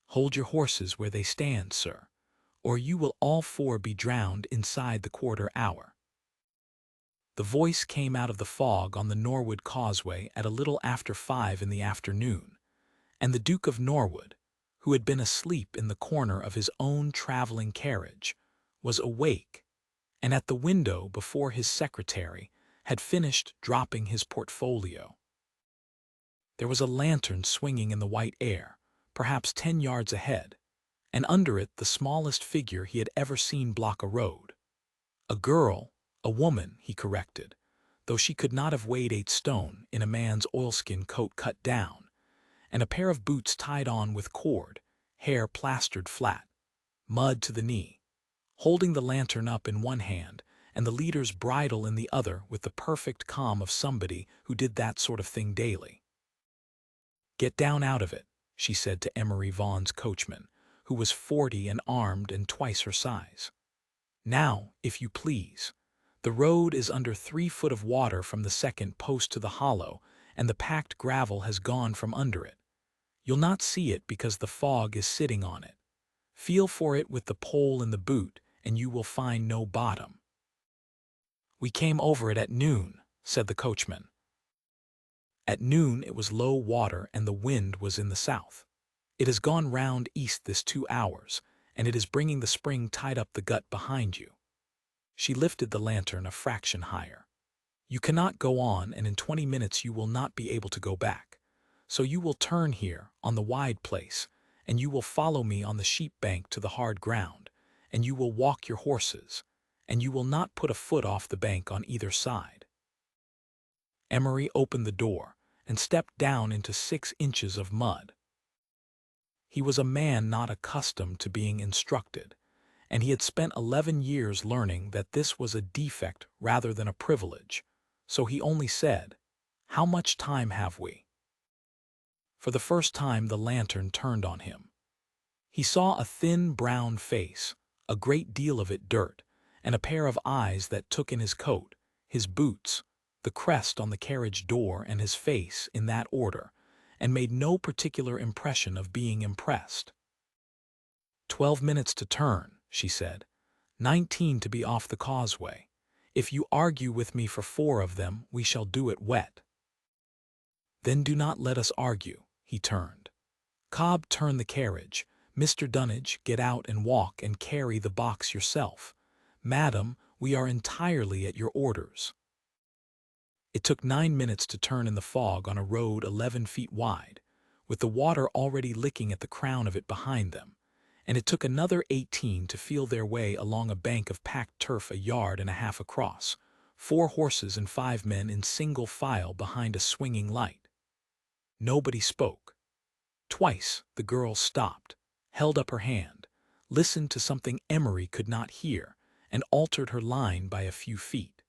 Hold your horses where they stand, sir, or you will all four be drowned inside the quarter hour." The voice came out of the fog on the Norwood causeway at a little after 5 in the afternoon, and the Duke of Norwood, who had been asleep in the corner of his own traveling carriage, was awake and at the window before his secretary had finished dropping his portfolio. There was a lantern swinging in the white air, perhaps 10 yards ahead, and under it the smallest figure he had ever seen block a road. A girl, a woman, he corrected, though she could not have weighed 8 stone, in a man's oilskin coat cut down, and a pair of boots tied on with cord, hair plastered flat, mud to the knee, holding the lantern up in one hand and the leader's bridle in the other with the perfect calm of somebody who did that sort of thing daily. "Get down out of it," she said to Emery Vaughan's coachman, who was 40 and armed and twice her size. "Now, if you please. The road is under 3 foot of water from the second post to the hollow, and the packed gravel has gone from under it. You'll not see it because the fog is sitting on it. Feel for it with the pole in the boot, and you will find no bottom." "We came over it at noon," said the coachman. At noon it was low water and the wind was in the south. "It has gone round east this 2 hours, and it is bringing the spring tied up the gut behind you." She lifted the lantern a fraction higher. "You cannot go on, and in 20 minutes you will not be able to go back. So you will turn here, on the wide place, and you will follow me on the sheep bank to the hard ground, and you will walk your horses, and you will not put a foot off the bank on either side." Emery opened the door and stepped down into 6 inches of mud. He was a man not accustomed to being instructed, and he had spent 11 years learning that this was a defect rather than a privilege, so he only said, "How much time have we?" For the first time the lantern turned on him. He saw a thin brown face, a great deal of it dirt, and a pair of eyes that took in his coat, his boots, the crest on the carriage door, and his face in that order, and made no particular impression of being impressed. "12 minutes to turn," she said. 19 to be off the causeway. If you argue with me for 4 of them, we shall do it wet." "Then do not let us argue," he turned. "Cobb, turn the carriage. Mr. Dunnage, get out and walk and carry the box yourself. Madam, we are entirely at your orders." It took 9 minutes to turn in the fog on a road 11 feet wide, with the water already licking at the crown of it behind them, and it took another 18 to feel their way along a bank of packed turf 1.5 yards across, 4 horses and 5 men in single file behind a swinging light. Nobody spoke. Twice the girl stopped, held up her hand, listened to something Emery could not hear, and altered her line by a few feet.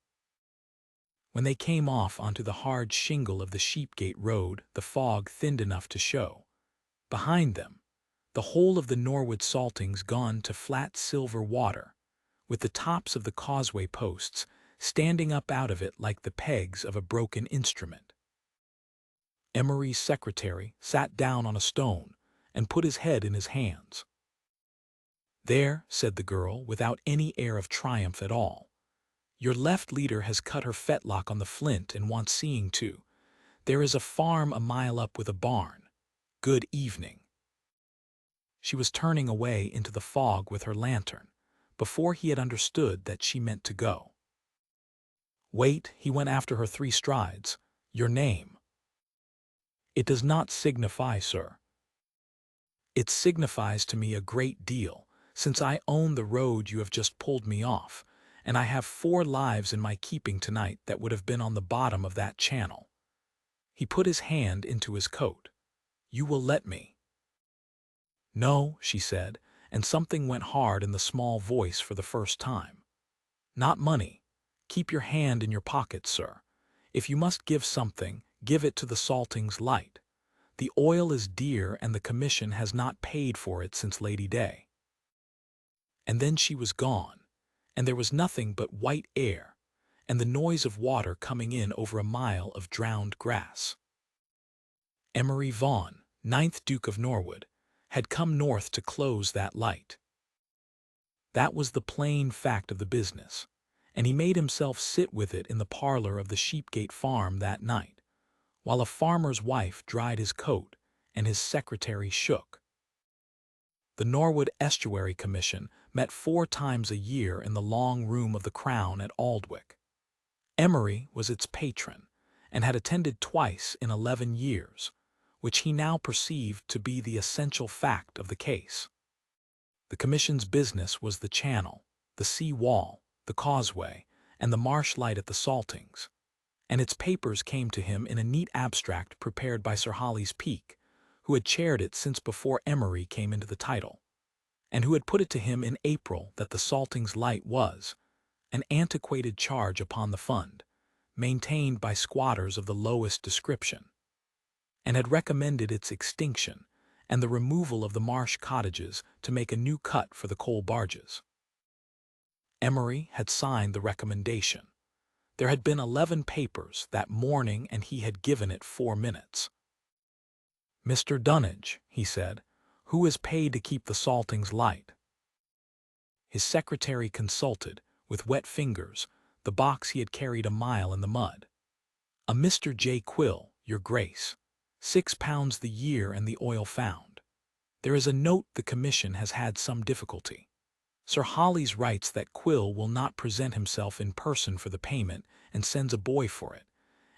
When they came off onto the hard shingle of the Sheepgate Road, the fog thinned enough to show, behind them, the whole of the Norwood saltings gone to flat silver water, with the tops of the causeway posts standing up out of it like the pegs of a broken instrument. Emery's secretary sat down on a stone and put his head in his hands. "There," said the girl, without any air of triumph at all. "Your left leader has cut her fetlock on the flint and wants seeing to. There is a farm a mile up with a barn. Good evening." She was turning away into the fog with her lantern, before he had understood that she meant to go. "Wait," he went after her 3 strides. "Your name?" "It does not signify, sir." "It signifies to me a great deal, since I own the road you have just pulled me off, and I have 4 lives in my keeping tonight that would have been on the bottom of that channel." He put his hand into his coat. "You will let me?" "No," she said, and something went hard in the small voice for the first time. "Not money. Keep your hand in your pocket, sir. If you must give something, give it to the Saltings Light. The oil is dear and the commission has not paid for it since Lady Day." And then she was gone, and there was nothing but white air, and the noise of water coming in over a mile of drowned grass. Emery Vaughan, 9th Duke of Norwood, had come north to close that light. That was the plain fact of the business, and he made himself sit with it in the parlor of the Sheepgate farm that night, while a farmer's wife dried his coat and his secretary shook. The Norwood Estuary Commission met 4 times a year in the long room of the Crown at Aldwych. Emery was its patron, and had attended twice in 11 years, which he now perceived to be the essential fact of the case. The Commission's business was the channel, the sea wall, the causeway, and the marsh light at the saltings, and its papers came to him in a neat abstract prepared by Sir Holly's Peak, who had chaired it since before Emery came into the title, and who had put it to him in April that the saltings light was an antiquated charge upon the fund, maintained by squatters of the lowest description, and had recommended its extinction and the removal of the Marsh cottages to make a new cut for the coal barges. Emery had signed the recommendation. There had been 11 papers that morning, and he had given it 4 minutes. "Mr. Dunnage," he said, "who is paid to keep the saltings light?" His secretary consulted, with wet fingers, the box he had carried a mile in the mud. "A Mr. J. Quill, your grace. £6 the year and the oil found. There is a note the Commission has had some difficulty. Sir Holly's writes that Quill will not present himself in person for the payment and sends a boy for it,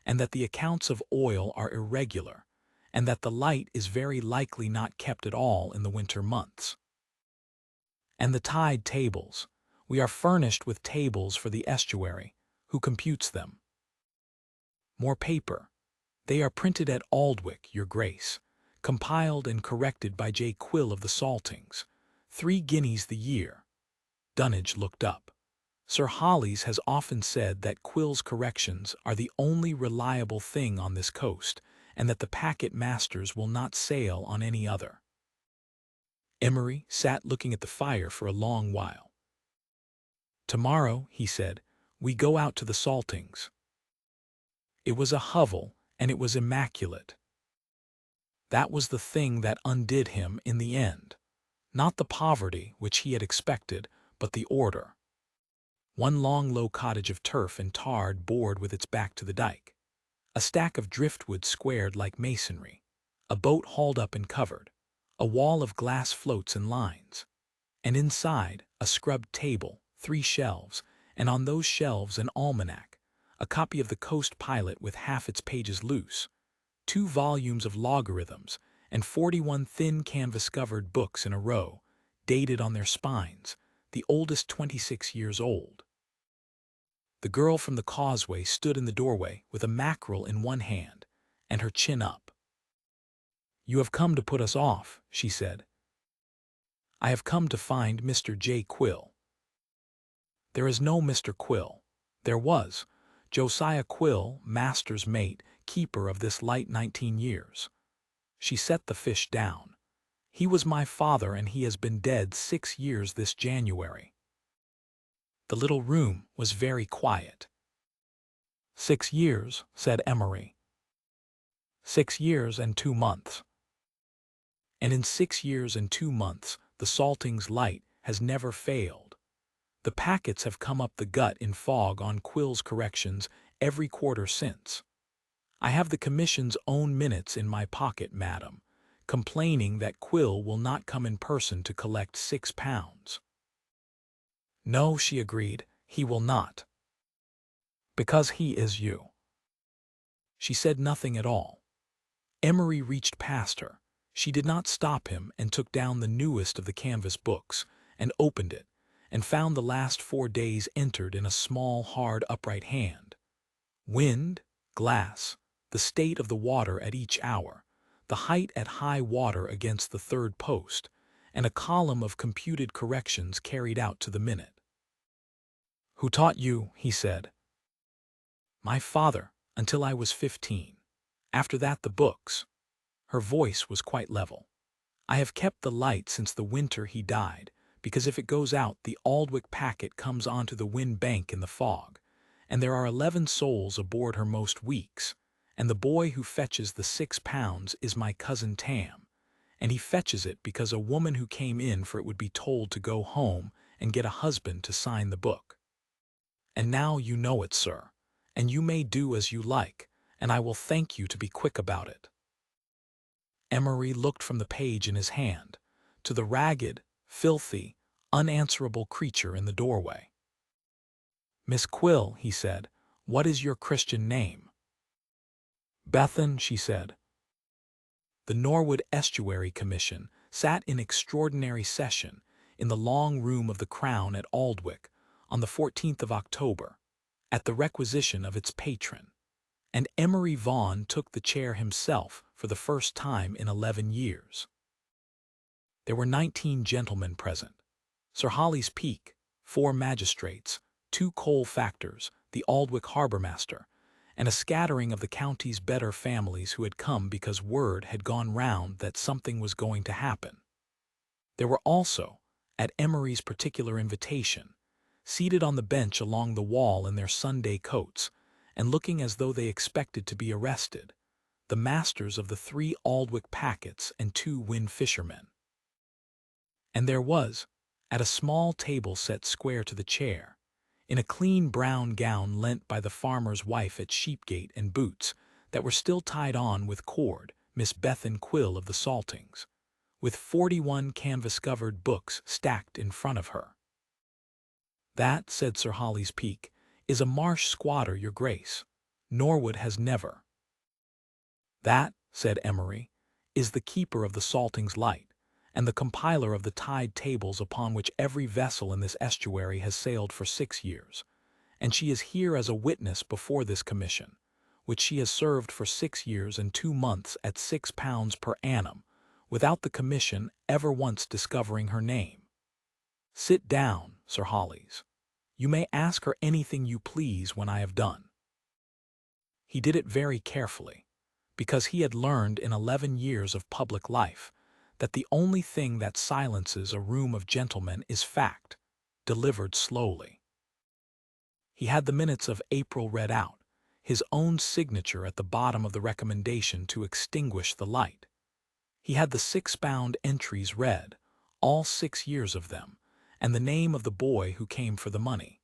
and that the accounts of oil are irregular, and that the light is very likely not kept at all in the winter months. And the tide tables. We are furnished with tables for the estuary. Who computes them? More paper. They are printed at Aldwych, your grace, compiled and corrected by J. Quill of the Saltings. 3 guineas the year." Dunnage looked up. "Sir Holly's has often said that Quill's corrections are the only reliable thing on this coast, and that the packet masters will not sail on any other." Emery sat looking at the fire for a long while. "Tomorrow," he said, "we go out to the saltings." It was a hovel, and it was immaculate. That was the thing that undid him in the end. Not the poverty which he had expected, but the order. One long low cottage of turf and tarred board with its back to the dike. A stack of driftwood squared like masonry. A boat hauled up and covered. A wall of glass floats and lines. And inside, a scrubbed table, 3 shelves, and on those shelves an almanac, a copy of the Coast Pilot with half its pages loose, 2 volumes of logarithms, and 41 thin canvas-covered books in a row, dated on their spines, the oldest 26 years old. The girl from the causeway stood in the doorway with a mackerel in one hand and her chin up. "You have come to put us off," she said. "I have come to find Mr. J. Quill." "There is no Mr. Quill. There was Josiah Quill, master's mate, keeper of this light 19 years. She set the fish down. "He was my father, and he has been dead 6 years this January." The little room was very quiet. "6 years," said Emery. 6 years and 2 months. And in 6 years and 2 months the saltings light has never failed. The packets have come up the gut in fog on Quill's corrections every quarter since. I have the Commission's own minutes in my pocket, madam, complaining that Quill will not come in person to collect £6. "No," she agreed, "he will not. Because he is you." She said nothing at all. Emery reached past her. She did not stop him, and took down the newest of the canvas books, and opened it, and found the last 4 days entered in a small, hard, upright hand. Wind, glass, the state of the water at each hour, the height at high water against the 3rd post, and a column of computed corrections carried out to the minute. "Who taught you?" he said. "My father, until I was 15. After that the books." Her voice was quite level. "I have kept the light since the winter he died, because if it goes out the Aldwych packet comes onto the wind bank in the fog, and there are 11 souls aboard her most weeks, and the boy who fetches the £6 is my cousin Tam, and he fetches it because a woman who came in for it would be told to go home and get a husband to sign the book. And now you know it, sir, and you may do as you like, and I will thank you to be quick about it." Emery looked from the page in his hand to the ragged, filthy, unanswerable creature in the doorway. "Miss Quill," he said, "what is your Christian name?" "Bethan," she said. The Norwood Estuary Commission sat in extraordinary session in the long room of the Crown at Aldwych on the 14th of October, at the requisition of its patron, and Emery Vaughan took the chair himself for the first time in 11 years. There were 19 gentlemen present: Sir Holly's Peak, 4 magistrates, 2 coal factors, the Aldwych harbour-master, and a scattering of the county's better families who had come because word had gone round that something was going to happen. There were also, at Emery's particular invitation, seated on the bench along the wall in their Sunday coats, and looking as though they expected to be arrested, the masters of the 3 Aldwych packets and 2 Wynn fishermen. And there was, at a small table set square to the chair, in a clean brown gown lent by the farmer's wife at Sheepgate and boots that were still tied on with cord, Miss Bethan Quill of the Saltings, with 41 canvas-covered books stacked in front of her. "That," said Sir Holly's Peak, "is a Marsh squatter, your grace. Norwood has never." "That," said Emery, "is the keeper of the Saltings Light, and the compiler of the tide tables upon which every vessel in this estuary has sailed for 6 years, and she is here as a witness before this commission, which she has served for 6 years and 2 months at £6 per annum, without the commission ever once discovering her name. Sit down, Sir Hollies. You may ask her anything you please when I have done." He did it very carefully, because he had learned in 11 years of public life that the only thing that silences a room of gentlemen is fact, delivered slowly. He had the minutes of April read out, his own signature at the bottom of the recommendation to extinguish the light. He had the 6-pound entries read, all 6 years of them, and the name of the boy who came for the money.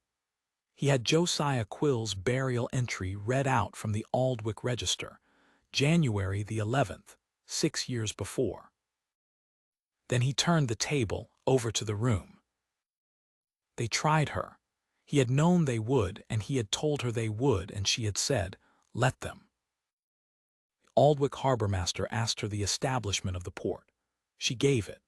He had Josiah Quill's burial entry read out from the Aldwych Register, January the 11th, 6 years before. Then he turned the table over to the room. They tried her. He had known they would, and he had told her they would, and she had said, "Let them." The Aldwych harbour-master asked her the establishment of the port. She gave it.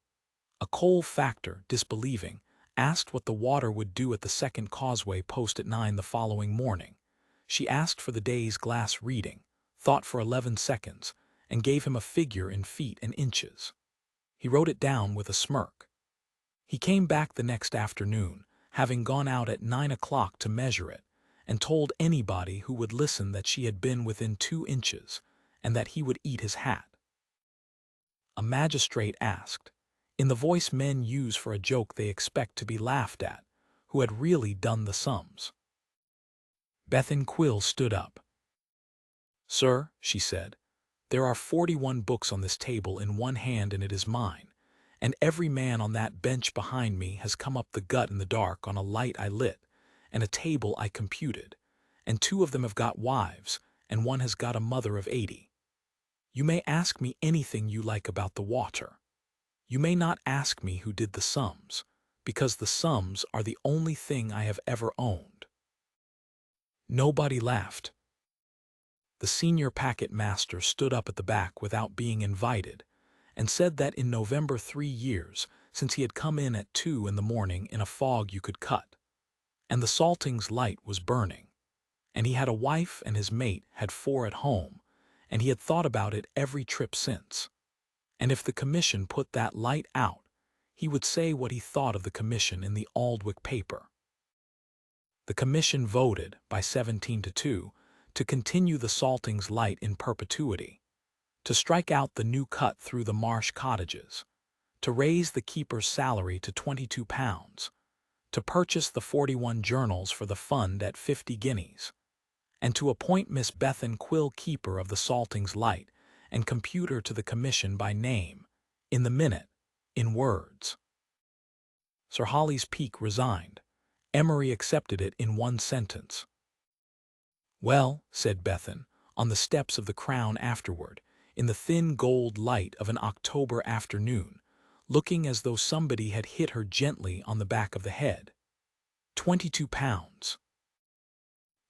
A coal factor, disbelieving, asked what the water would do at the second causeway post at 9 the following morning. She asked for the day's glass reading, thought for 11 seconds, and gave him a figure in feet and inches. He wrote it down with a smirk. He came back the next afternoon, having gone out at 9 o'clock to measure it, and told anybody who would listen that she had been within 2 inches, and that he would eat his hat. A magistrate asked, in the voice men use for a joke they expect to be laughed at, who had really done the sums. Bethan Quill stood up. "Sir," she said, "there are 41 books on this table in one hand, and it is mine, and every man on that bench behind me has come up the gut in the dark on a light I lit, and a table I computed, and 2 of them have got wives, and 1 has got a mother of 80. You may ask me anything you like about the water. You may not ask me who did the sums, because the sums are the only thing I have ever owned." Nobody laughed. The senior packet master stood up at the back without being invited, and said that in November 3 years, since he had come in at 2 in the morning in a fog you could cut, and the Saltings Light was burning, and he had a wife and his mate had 4 at home, and he had thought about it every trip since. And if the commission put that light out, he would say what he thought of the commission in the Aldwych paper. The commission voted, by 17 to 2, to continue the Saltings Light in perpetuity, to strike out the new cut through the Marsh cottages, to raise the keeper's salary to £22, to purchase the 41 journals for the fund at 50 guineas, and to appoint Miss Bethan Quill keeper of the Saltings Light and compute her to the commission by name, In the minute, in words. Sir Holly's Peak resigned. Emery accepted it in one sentence. "Well," said Bethan, on the steps of the Crown afterward, in the thin gold light of an October afternoon, looking as though somebody had hit her gently on the back of the head. £22.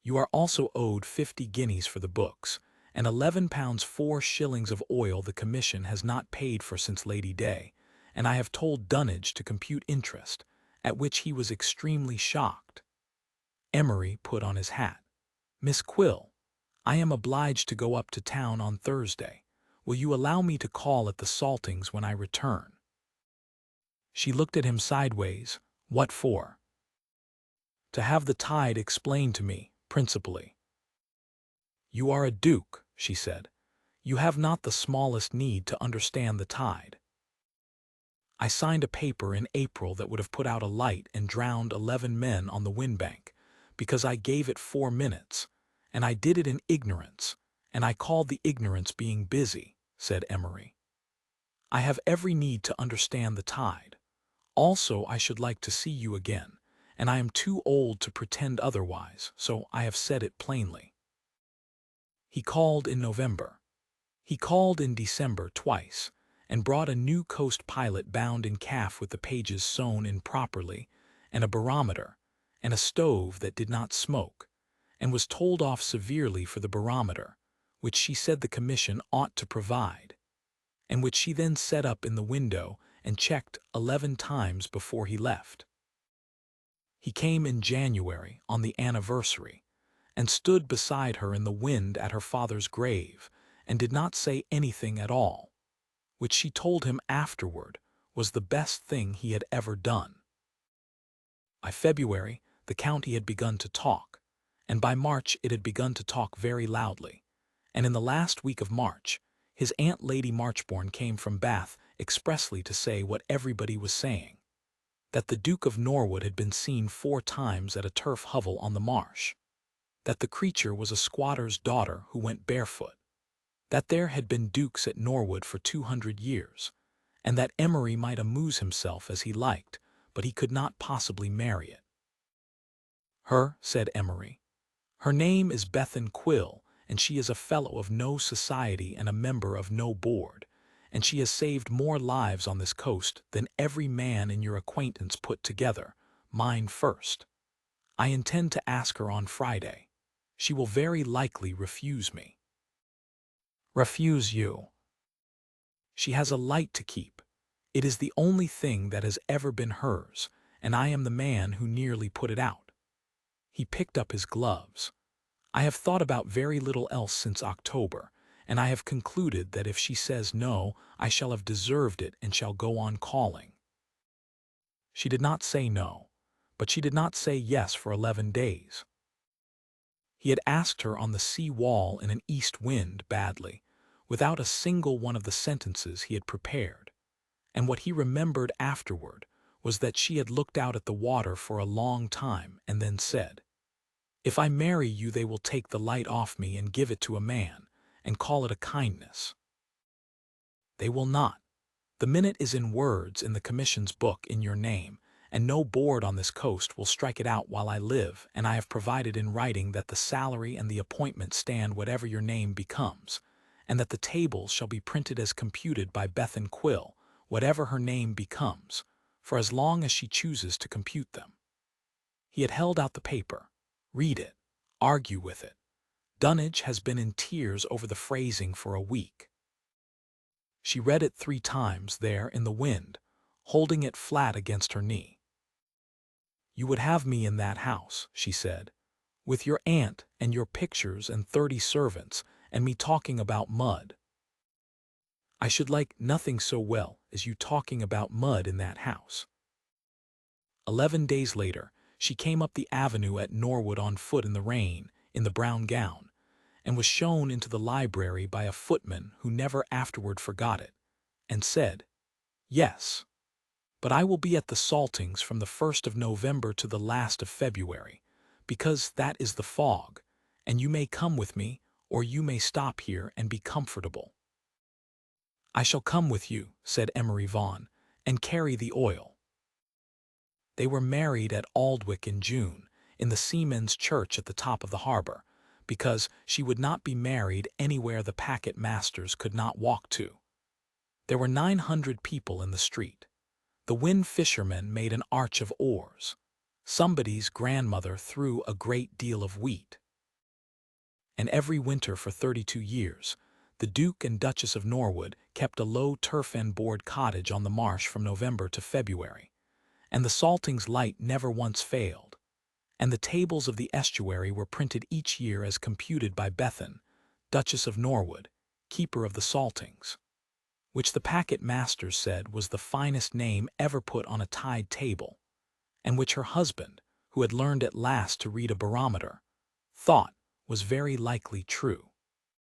You are also owed 50 guineas for the books, and £11 4 shillings of oil the commission has not paid for since Lady Day, and I have told Dunnage to compute interest, at which he was extremely shocked. Emery put on his hat. "Miss Quill, I am obliged to go up to town on Thursday. Will you allow me to call at the Saltings when I return?" She looked at him sideways. "What for?" "To have the tide explained to me, principally." "You are a duke," she said. "You have not the smallest need to understand the tide. I signed a paper in April that would have put out a light and drowned 11 men on the windbank, because I gave it 4 minutes, and I did it in ignorance, and I called the ignorance being busy," said Emery. "I have every need to understand the tide. Also, I should like to see you again, and I am too old to pretend otherwise, so I have said it plainly." He called in November. He called in December twice, and brought a new coast pilot bound in calf with the pages sewn in properly, and a barometer, and a stove that did not smoke, and was told off severely for the barometer, which she said the commission ought to provide, and which she then set up in the window and checked 11 times before he left. He came in January, on the anniversary, and stood beside her in the wind at her father's grave, and did not say anything at all, which she told him afterward was the best thing he had ever done. By February, the county had begun to talk, and by March it had begun to talk very loudly, and in the last week of March, his Aunt Lady Marchbourne came from Bath expressly to say what everybody was saying, that the Duke of Norwood had been seen 4 times at a turf hovel on the Marsh, that the creature was a squatter's daughter who went barefoot, that there had been dukes at Norwood for 200 years, and that Emery might amuse himself as he liked, but he could not possibly marry it. "Her," said Emery. "Her name is Bethan Quill, and she is a fellow of no society and a member of no board, and she has saved more lives on this coast than every man in your acquaintance put together, mine first. I intend to ask her on Friday. She will very likely refuse me." "Refuse you?" "She has a light to keep. It is the only thing that has ever been hers, and I am the man who nearly put it out." He picked up his gloves. "I have thought about very little else since October, and I have concluded that if she says no, I shall have deserved it and shall go on calling." She did not say no, but she did not say yes for 11 days. He had asked her on the sea wall in an east wind badly, without a single one of the sentences he had prepared, and what he remembered afterward was that she had looked out at the water for a long time and then said, "If I marry you they will take the light off me and give it to a man, and call it a kindness." They will not. The minute is in words in the commission's book in your name, and no board on this coast will strike it out while I live, and I have provided in writing that the salary and the appointment stand whatever your name becomes, and that the tables shall be printed as computed by Bethan Quill, whatever her name becomes, for as long as she chooses to compute them. He had held out the paper. "Read it. Argue with it. Dunnage has been in tears over the phrasing for a week." She read it 3 times there in the wind, holding it flat against her knee. "You would have me in that house," she said, "with your aunt and your pictures and 30 servants, and me talking about mud. I should like nothing so well as you talking about mud in that house." 11 days later, she came up the avenue at Norwood on foot in the rain, in the brown gown, and was shown into the library by a footman who never afterward forgot it, and said, "Yes, but I will be at the Saltings from the 1st of November to the last of February, because that is the fog, and you may come with me, or you may stop here and be comfortable." "I shall come with you," said Emery Vaughan, "and carry the oil." They were married at Aldwych in June, in the Seamen's Church at the top of the harbor, because she would not be married anywhere the packet masters could not walk to. There were 900 people in the street. The wind fishermen made an arch of oars. Somebody's grandmother threw a great deal of wheat. And every winter for 32 years, the Duke and Duchess of Norwood kept a low turf-end board cottage on the Marsh from November to February, and the saltings light never once failed, and the tables of the estuary were printed each year as computed by Bethan, Duchess of Norwood, keeper of the saltings, which the packet masters said was the finest name ever put on a tide table, and which her husband, who had learned at last to read a barometer, thought was very likely true.